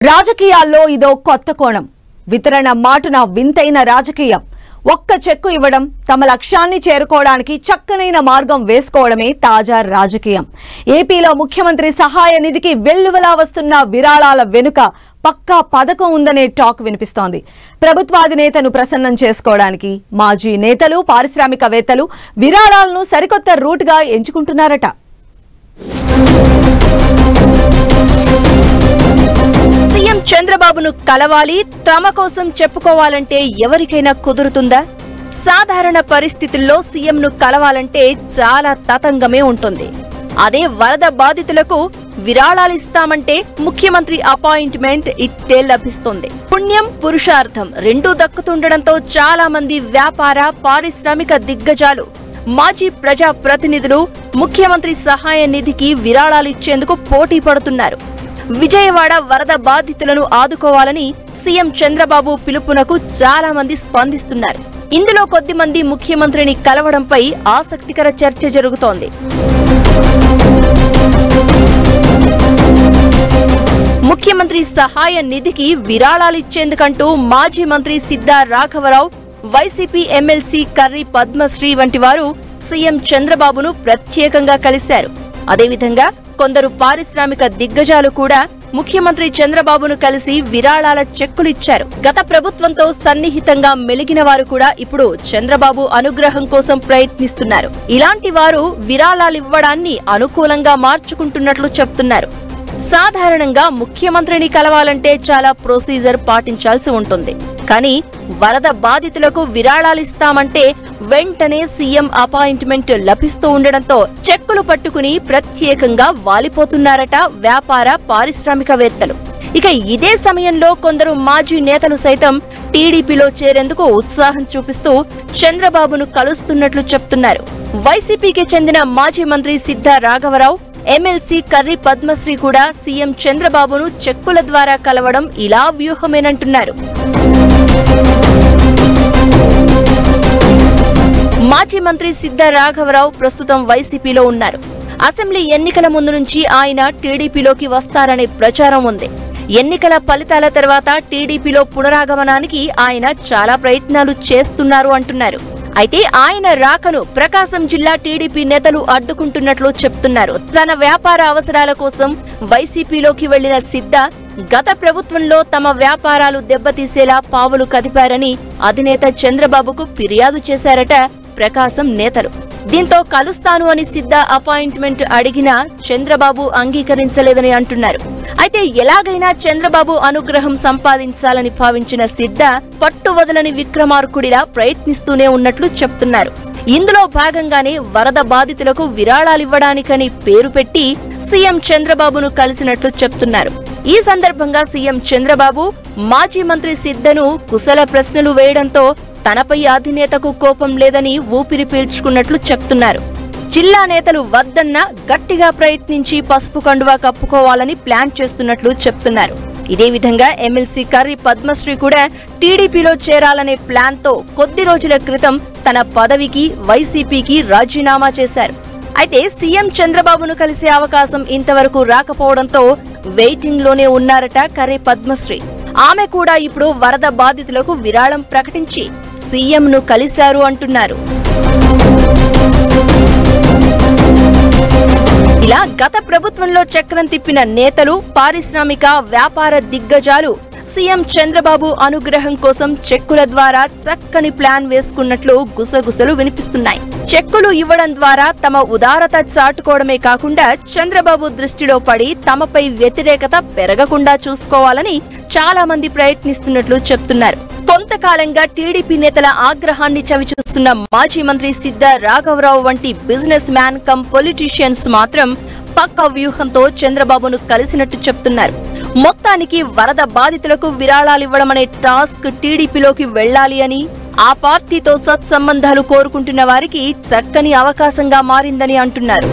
రాజకీయాల్లో ఇదో కొత్త కోణం. వితరణ మాటున వింతైన రాజకీయం. ఒక్క చెక్కు ఇవ్వడం, తమ లక్ష్యాన్ని చేరుకోవడానికి చక్కనైన మార్గం వేసుకోవడమే తాజా రాజకీయం. ఏపీలో ముఖ్యమంత్రి సహాయ నిధికి వెల్లువలా వస్తున్న విరాళాల వెనుక పక్కా పథకం ఉందనే టాక్ వినిపిస్తోంది. ప్రభుత్వాధినేతను ప్రసన్నం చేసుకోవడానికి మాజీ నేతలు, పారిశ్రామికవేత్తలు విరాళాలను సరికొత్త రూట్గా ఎంచుకుంటున్నారట. సీఎం చంద్రబాబును కలవాలి, తమ కోసం చెప్పుకోవాలంటే ఎవరికైనా కుదురుతుందా? సాధారణ పరిస్థితుల్లో సీఎంను కలవాలంటే చాలా తతంగమే ఉంటుంది. అదే వరద బాధితులకు విరాళాలిస్తామంటే ముఖ్యమంత్రి అపాయింట్మెంట్ ఇట్టే లభిస్తుంది. పుణ్యం, పురుషార్థం రెండూ దక్కుతుండడంతో చాలా మంది వ్యాపార, పారిశ్రామిక దిగ్గజాలు, మాజీ ప్రజా ప్రతినిధులు ముఖ్యమంత్రి సహాయ నిధికి విరాళాలిచ్చేందుకు పోటీ పడుతున్నారు. విజయవాడ వరద బాధితులను ఆదుకోవాలని సీఎం చంద్రబాబు పిలుపునకు చాలా మంది స్పందిస్తున్నారు. ఇందులో కొద్దిమంది ముఖ్యమంత్రిని కలవడంపై ఆసక్తికర చర్చ జరుగుతోంది. ముఖ్యమంత్రి సహాయ నిధికి విరాళాలిచ్చేందుకంటూ మాజీ మంత్రి సిద్ధా రాఘవరావు, వైసీపీ ఎమ్మెల్సీ కర్రి పద్మశ్రీ వంటి వారు సీఎం చంద్రబాబును ప్రత్యేకంగా కలిశారు. అదేవిధంగా కొందరు పారిశ్రామిక దిగ్గజాలు కూడా ముఖ్యమంత్రి చంద్రబాబును కలిసి విరాళాల చెక్కులిచ్చారు. గత ప్రభుత్వంతో సన్నిహితంగా మెలిగిన వారు కూడా ఇప్పుడు చంద్రబాబు అనుగ్రహం కోసం ప్రయత్నిస్తున్నారు. ఇలాంటి వారు విరాళాలివ్వడాన్ని అనుకూలంగా మార్చుకుంటున్నట్లు చెప్తున్నారు. సాధారణంగా ముఖ్యమంత్రిని కలవాలంటే చాలా ప్రొసీజర్ పాటించాల్సి ఉంటుంది. కానీ వరద బాధితులకు విరాళాలిస్తామంటే వెంటనే సీఎం అపాయింట్మెంట్ లభిస్తూ ఉండడంతో చెక్కులు పట్టుకుని ప్రత్యేకంగా వాలిపోతున్నారట వ్యాపార, పారిశ్రామికవేత్తలు. ఇక ఇదే సమయంలో కొందరు మాజీ నేతలు సైతం టీడీపీలో చేరేందుకు ఉత్సాహం చూపిస్తూ చంద్రబాబును కలుస్తున్నట్లు చెప్తున్నారు. వైసీపీకి చెందిన మాజీ మంత్రి సిద్ధా రాఘవరావు, ఎమ్మెల్సీ కర్రి పద్మశ్రీ కూడా సీఎం చంద్రబాబును చెక్కుల ద్వారా కలవడం ఇలా వ్యూహమేనంటున్నారు. మాజీ మంత్రి సిద్ధా రాఘవరావు ప్రస్తుతం వైసీపీలో ఉన్నారు. అసెంబ్లీ ఎన్నికల ముందు నుంచి ఆయన టీడీపీలోకి వస్తారనే ప్రచారం ఉంది. ఎన్నికల ఫలితాల తర్వాత టీడీపీలో పునరాగమనానికి ఆయన చాలా ప్రయత్నాలు చేస్తున్నారు అంటున్నారు. అయితే ఆయన రాకను ప్రకాశం జిల్లా టీడీపీ నేతలు అడ్డుకుంటున్నట్లు చెప్తున్నారు. తన వ్యాపార అవసరాల కోసం వైసీపీలోకి వెళ్లిన సిద్ధా గత ప్రభుత్వంలో తమ వ్యాపారాలు దెబ్బతీసేలా పావులు కదిపారని అధినేత చంద్రబాబుకు ఫిర్యాదు చేశారట ప్రకాశం నేతలు. దీంతో కలుస్తాను అని సిద్ధా అపాయింట్మెంట్ అడిగినా చంద్రబాబు అంగీకరించలేదని అంటున్నారు. అయితే ఎలాగైనా చంద్రబాబు అనుగ్రహం సంపాదించాలని భావించిన సిద్ధా పట్టువదలని విక్రమార్కుడిలా ప్రయత్నిస్తూనే ఉన్నట్లు చెప్తున్నారు. ఇందులో భాగంగానే వరద బాధితులకు విరాళాలివ్వడానికని పేరు పెట్టి సీఎం చంద్రబాబును కలిసినట్లు చెప్తున్నారు. ఈ సందర్భంగా సీఎం చంద్రబాబు మాజీ మంత్రి సిద్ధను కుశల ప్రశ్నలు వేయడంతో తనపై అధినేతకు కోపం లేదని ఊపిరి పీల్చుకున్నట్లు చెప్తున్నారు. జిల్లా నేతలు వద్దన్నా గట్టిగా ప్రయత్నించి పసుపు కండువా కప్పుకోవాలని ప్లాన్ చేస్తున్నట్లు చెప్తున్నారు. ఇదే విధంగా ఎమ్మెల్సీ కర్రి పద్మశ్రీ కూడా టీడీపీలో చేరాలనే ప్లాన్తో కొద్ది రోజుల క్రితం తన పదవికి వైసీపీకి రాజీనామా చేశారు. అయితే సీఎం చంద్రబాబును కలిసే అవకాశం ఇంతవరకు రాకపోవడంతో వెయిటింగ్ లోనే ఉన్నారట కర్రి పద్మశ్రీ. ఆమె కూడా ఇప్పుడు వరద బాధితులకు విరాళం ప్రకటించి సీఎంను కలిశారు అంటున్నారు. ఇలా గత ప్రభుత్వంలో చక్రం తిప్పిన నేతలు, పారిశ్రామిక, వ్యాపార దిగ్గజాలు సీఎం చంద్రబాబు అనుగ్రహం కోసం చెక్కుల ద్వారా చక్కని ప్లాన్ వేసుకున్నట్లు గుసగుసలు వినిపిస్తున్నాయి. చెక్కులు ఇవ్వడం ద్వారా తమ ఉదారత చాటుకోవడమే కాకుండా చంద్రబాబు దృష్టిలో పడి తమపై వ్యతిరేకత పెరగకుండా చూసుకోవాలని చాలా మంది ప్రయత్నిస్తున్నట్లు చెప్తున్నారు. కొంతకాలంగా టీడీపీ నేతల ఆగ్రహాన్ని చవిచూస్తున్న మాజీ మంత్రి సిద్ధా రాఘవరావు వంటి బిజినెస్ మ్యాన్ కమ్ పొలిటీషియన్స్ మాత్రం పక్కా వ్యూహంతో చంద్రబాబును కలిసినట్టు చెప్తున్నారు. మొత్తానికి వరద బాధితులకు విరాళాలివ్వడం అనే టాస్క్ టీడీపీలోకి వెళ్లాలి అని, ఆ పార్టీతో సత్సంబంధాలు కోరుకుంటున్న వారికి చక్కని అవకాశంగా మారిందని అంటున్నారు.